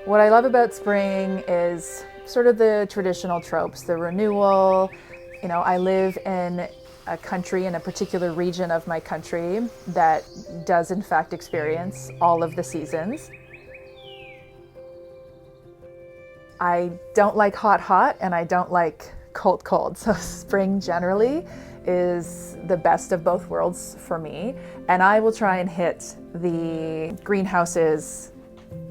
What I love about spring is sort of the traditional tropes, the renewal. You know, I live in a country, in a particular region of my country that does in fact experience all of the seasons. I don't like hot and I don't like cold. So spring generally is the best of both worlds for me. And I will try and hit the greenhouses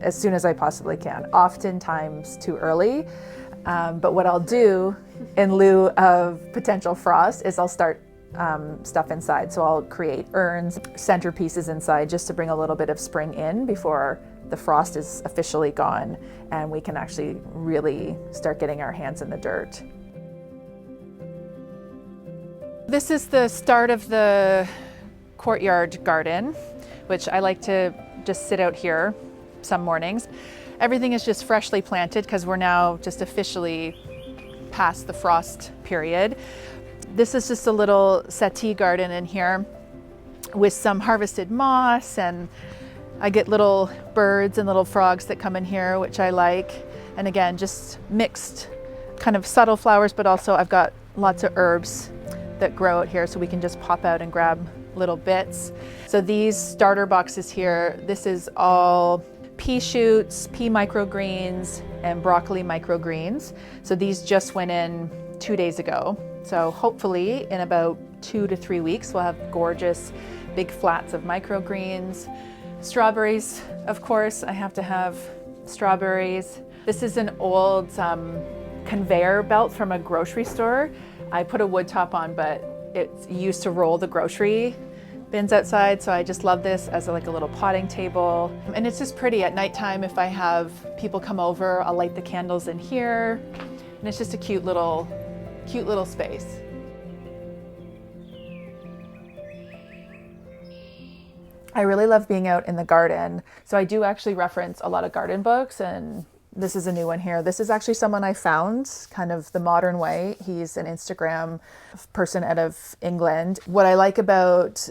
as soon as I possibly can, oftentimes too early. But what I'll do in lieu of potential frost is I'll start stuff inside. So I'll create urns, centerpieces inside just to bring a little bit of spring in before the frost is officially gone and we can actually really start getting our hands in the dirt. This is the start of the courtyard garden, which I like to just sit out here some mornings. Everything is just freshly planted because we're now just officially past the frost period. This is just a little settee garden in here with some harvested moss, and I get little birds and little frogs that come in here, which I like. And again, just mixed kind of subtle flowers, but also I've got lots of herbs that grow out here so we can just pop out and grab little bits. So these starter boxes here, this is all pea shoots, pea microgreens, and broccoli microgreens. So these just went in 2 days ago. So hopefully in about 2 to 3 weeks, we'll have gorgeous big flats of microgreens. Strawberries, of course, I have to have strawberries. This is an old conveyor belt from a grocery store. I put a wood top on, but it's used to roll the grocery bins outside, so I just love this as like a little potting table. And it's just pretty at nighttime. If I have people come over, I'll light the candles in here, and it's just a cute little space. I really love being out in the garden, so I do actually reference a lot of garden books, and this is a new one here. This is actually someone I found kind of the modern way. He's an Instagram person out of England. What I like about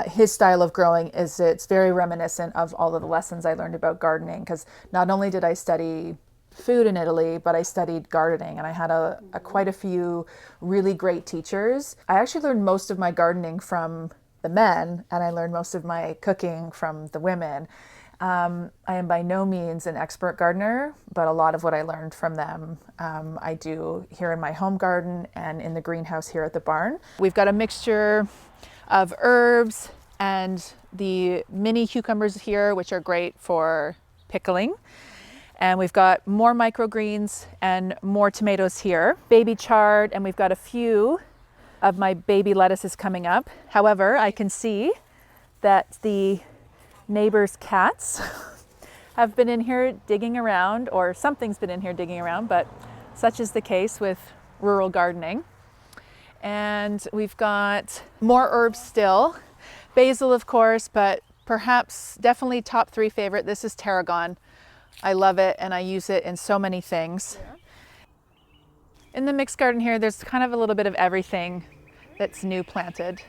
his style of growing is it's very reminiscent of all of the lessons I learned about gardening, because not only did I study food in Italy, but I studied gardening, and I had quite a few really great teachers. I actually learned most of my gardening from the men, and I learned most of my cooking from the women. I am by no means an expert gardener, but a lot of what I learned from them I do here in my home garden and in the greenhouse here at the barn. We've got a mixture of herbs and the mini cucumbers here, which are great for pickling. And we've got more microgreens and more tomatoes here. Baby chard, and we've got a few of my baby lettuces coming up. However, I can see that the neighbors' cats have been in here digging around, or something's been in here digging around, but such is the case with rural gardening. And we've got more herbs still. Basil, of course, but perhaps definitely top 3 favorite. This is tarragon. I love it, and I use it in so many things. Yeah. In the mixed garden here, there's kind of a little bit of everything that's new planted.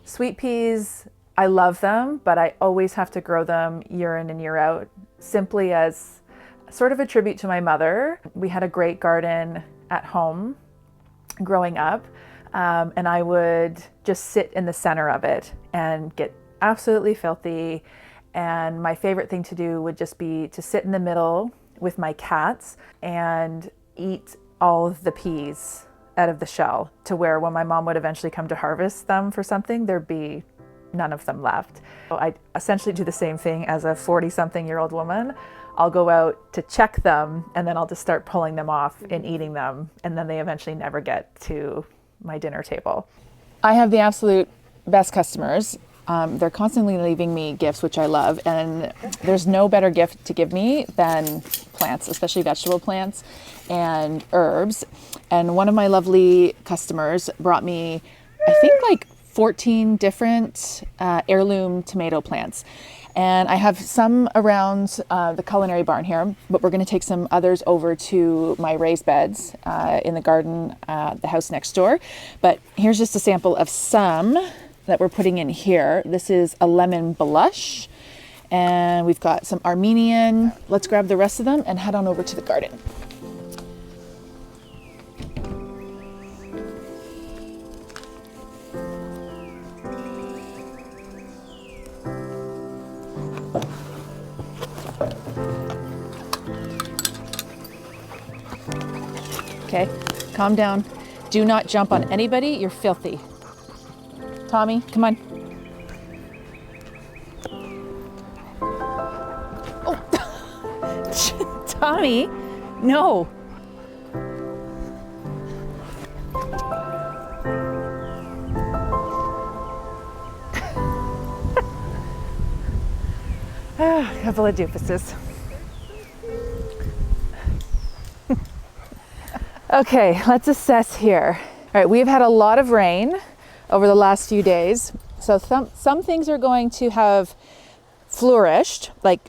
Sweet peas, I love them, but I always have to grow them year in and year out, simply as sort of a tribute to my mother. We had a great garden at home growing up, and I would just sit in the center of it and get absolutely filthy. And my favorite thing to do would just be to sit in the middle with my cats and eat all of the peas out of the shell, to where when my mom would eventually come to harvest them for something, there'd be none of them left. So I essentially do the same thing as a 40-something-year-old woman. I'll go out to check them, and then I'll just start pulling them off and eating them, and then they eventually never get to my dinner table. I have the absolute best customers. They're constantly leaving me gifts, which I love, and there's no better gift to give me than plants, especially vegetable plants and herbs. And one of my lovely customers brought me, I think, like 14 different heirloom tomato plants. And I have some around the culinary barn here, but we're going to take some others over to my raised beds in the garden, the house next door. But here's just a sample of some that we're putting in here. This is a lemon blush, And we've got some Armenian. Let's grab the rest of them and head on over to the garden. Okay, calm down. Do not jump on anybody. You're filthy. Tommy, come on. Oh, Tommy, no. A couple of doofuses. Okay, let's assess here. All right, we've had a lot of rain over the last few days. So some things are going to have flourished. Like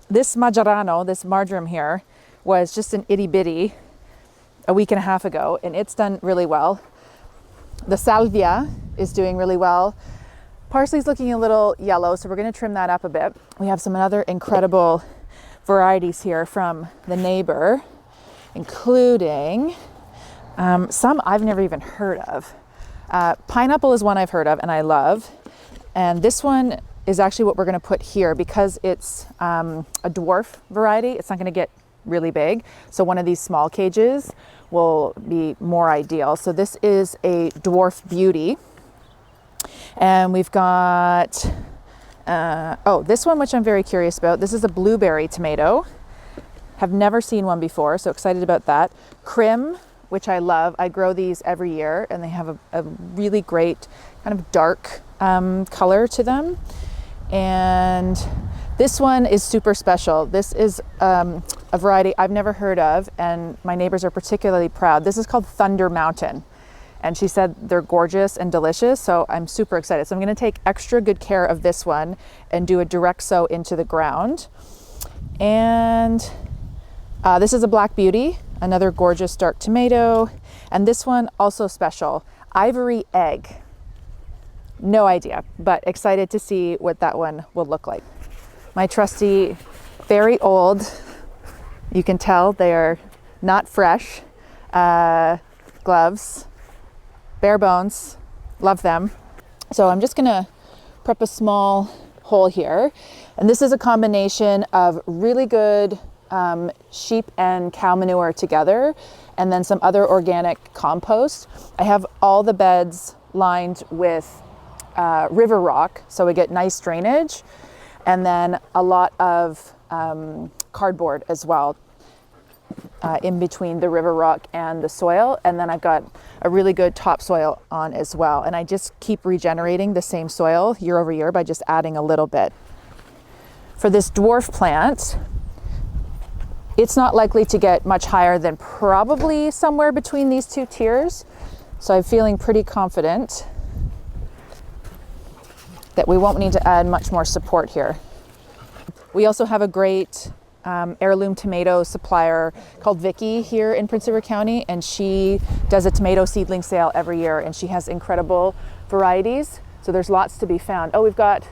this Majarano, this marjoram here, was just an itty bitty a week and a half ago, and it's done really well. The salvia is doing really well. Parsley's looking a little yellow, so we're gonna trim that up a bit. We have some other incredible varieties here from the neighbor, including some I've never even heard of. Pineapple is one I've heard of and I love. And this one is actually what we're gonna put here because it's a dwarf variety. It's not gonna get really big. So one of these small cages will be more ideal. So this is a dwarf beauty. And we've got, this one, which I'm very curious about. This is a blueberry tomato. Have never seen one before, so excited about that. Crim, which I love. I grow these every year and they have a really great kind of dark color to them. And this one is super special. This is a variety I've never heard of and my neighbors are particularly proud. This is called Thunder Mountain. And she said they're gorgeous and delicious, so I'm super excited. So I'm gonna take extra good care of this one and do a direct sow into the ground. And this is a Black Beauty, another gorgeous dark tomato. And this one also special, Ivory Egg. No idea, but excited to see what that one will look like. My trusty, very old, you can tell they are not fresh, gloves, bare bones, love them. So I'm just gonna prep a small hole here. And this is a combination of really good sheep and cow manure together, and then some other organic compost. I have all the beds lined with river rock, so we get nice drainage, and then a lot of cardboard as well in between the river rock and the soil. And then I've got a really good topsoil on as well. And I just keep regenerating the same soil year over year by just adding a little bit. For this dwarf plant, it's not likely to get much higher than probably somewhere between these two tiers. So I'm feeling pretty confident that we won't need to add much more support here. We also have a great heirloom tomato supplier called Vicky here in Prince Edward County, and she does a tomato seedling sale every year, and she has incredible varieties. So there's lots to be found. Oh, we've got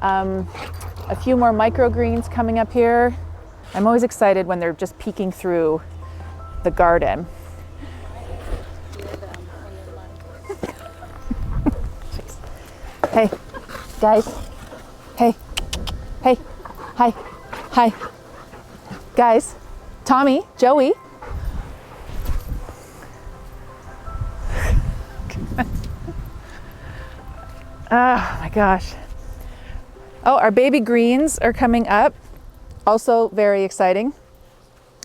a few more microgreens coming up here. I'm always excited when they're just peeking through the garden. Hey, guys. Hey, hey, hi, hi. Guys, Tommy, Joey. Oh my gosh. Oh, our baby greens are coming up. Also very exciting.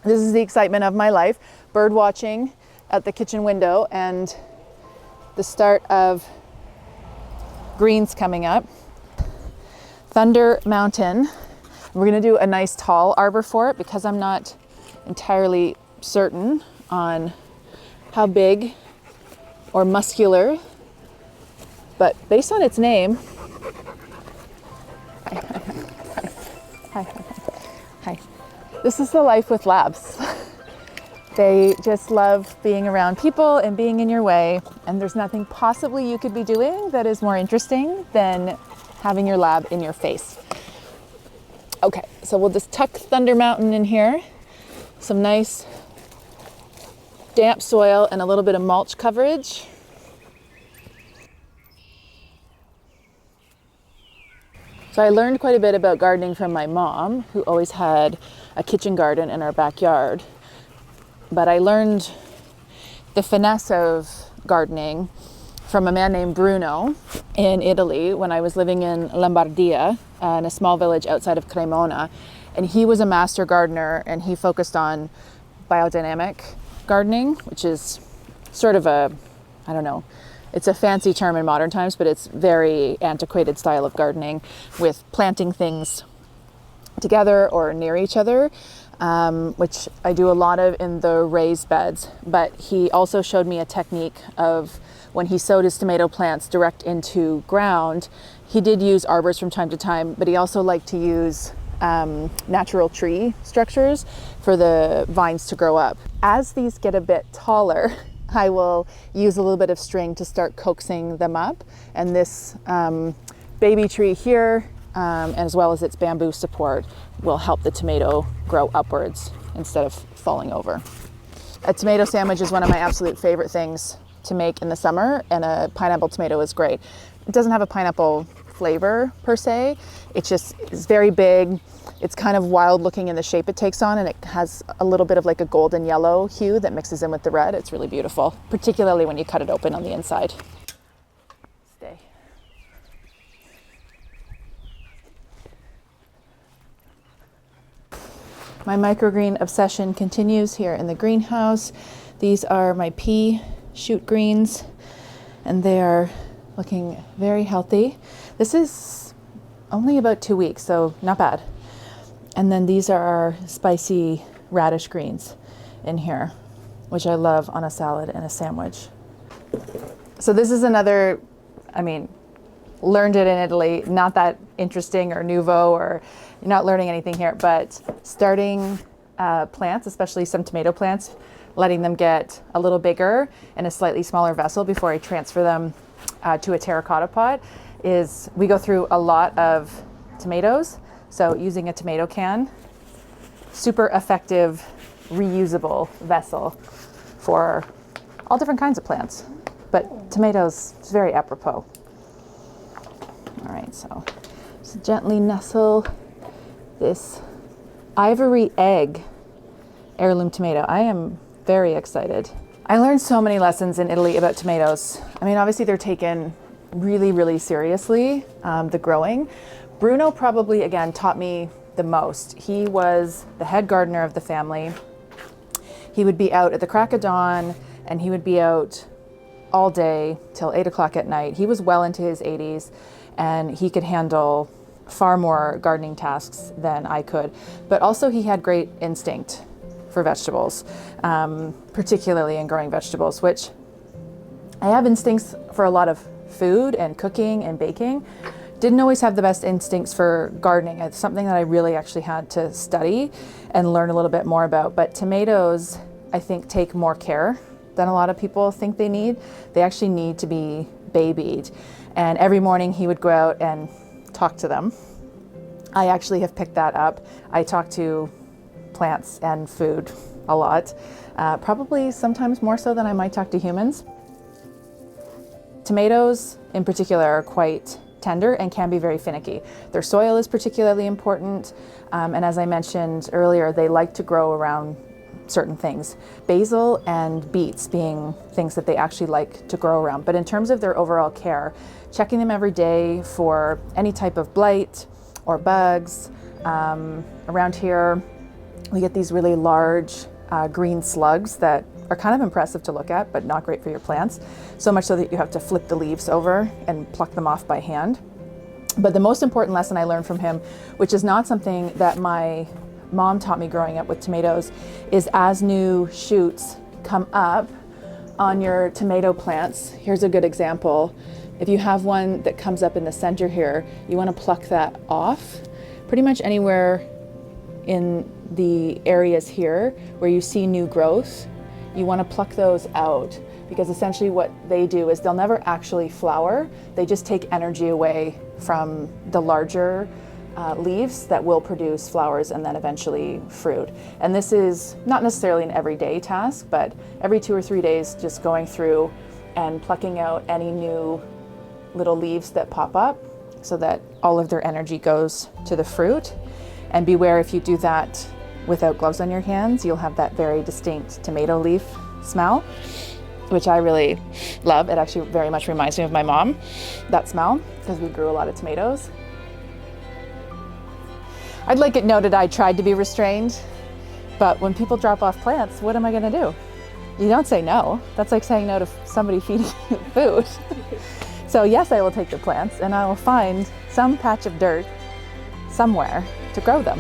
This is the excitement of my life. Bird watching at the kitchen window and the start of greens coming up. Thunder Mountain. We're gonna do a nice tall arbor for it because I'm not entirely certain on how big or muscular, but based on its name. Hi. This is the life with labs. They just love being around people and being in your way, and there's nothing possibly you could be doing that is more interesting than having your lab in your face. Okay, so we'll just tuck Thunder Mountain in here. Some nice damp soil and a little bit of mulch coverage. So I learned quite a bit about gardening from my mom, who always had a kitchen garden in our backyard. But I learned the finesse of gardening from a man named Bruno in Italy when I was living in Lombardia, in a small village outside of Cremona. And he was a master gardener, and he focused on biodynamic gardening, which is sort of a, I don't know, it's a fancy term in modern times, but it's very antiquated style of gardening with planting things together or near each other, which I do a lot of in the raised beds. But he also showed me a technique of when he sowed his tomato plants direct into ground. He did use arbors from time to time, but he also liked to use natural tree structures for the vines to grow up. As these get a bit taller, I will use a little bit of string to start coaxing them up. And this baby tree here, as well as its bamboo support, will help the tomato grow upwards instead of falling over. A tomato sandwich is one of my absolute favorite things to make in the summer, and a pineapple tomato is great. It doesn't have a pineapple flavor per se. It's very big. It's kind of wild looking in the shape it takes on, and it has a little bit of like a golden yellow hue that mixes in with the red. It's really beautiful, particularly when you cut it open on the inside. Stay. My microgreen obsession continues here in the greenhouse. These are my pea shoot greens, and they are looking very healthy. This is only about 2 weeks, so not bad. And then these are our spicy radish greens in here, which I love on a salad and a sandwich. So this is another, learned it in Italy, not that interesting or nouveau, or you're not learning anything here, but starting plants, especially some tomato plants, letting them get a little bigger in a slightly smaller vessel before I transfer them to a terracotta pot, is we go through a lot of tomatoes. So using a tomato can, super effective, reusable vessel for all different kinds of plants, but tomatoes is very apropos. All right, so just gently nestle this ivory egg heirloom tomato. I am very excited. I learned so many lessons in Italy about tomatoes. Obviously they're taken really, really seriously, the growing. Bruno probably, again, taught me the most. He was the head gardener of the family. He would be out at the crack of dawn, and he would be out all day till 8 o'clock at night. He was well into his 80s, and he could handle far more gardening tasks than I could. But also he had great instinct for vegetables, particularly in growing vegetables, which I have instincts for a lot of food and cooking and baking. Didn't always have the best instincts for gardening. It's something that I really actually had to study and learn a little bit more about. But tomatoes, I think, take more care than a lot of people think they need. They actually need to be babied. And every morning he would go out and talk to them. I actually have picked that up. I talk to plants and food a lot, probably sometimes more so than I might talk to humans. Tomatoes in particular are quite tender and can be very finicky. Their soil is particularly important, and as I mentioned earlier, they like to grow around certain things. Basil and beets being things that they actually like to grow around. But in terms of their overall care, checking them every day for any type of blight or bugs. Around here, we get these really large green slugs that are kind of impressive to look at, but not great for your plants. So much so that you have to flip the leaves over and pluck them off by hand. But the most important lesson I learned from him, which is not something that my mom taught me growing up with tomatoes, is as new shoots come up on your tomato plants. Here's a good example. If you have one that comes up in the center here, you want to pluck that off pretty much anywhere in the areas here where you see new growth. You want to pluck those out, because essentially what they do is they'll never actually flower. They just take energy away from the larger leaves that will produce flowers and then eventually fruit. And this is not necessarily an everyday task, but every 2 or 3 days, just going through and plucking out any new little leaves that pop up so that all of their energy goes to the fruit. And beware, if you do that without gloves on your hands, you'll have that very distinct tomato leaf smell, which I really love. It actually very much reminds me of my mom, that smell, because we grew a lot of tomatoes. I'd like it noted I tried to be restrained, but when people drop off plants, what am I gonna do? You don't say no. That's like saying no to somebody feeding you food. So yes, I will take the plants and I will find some patch of dirt somewhere to grow them.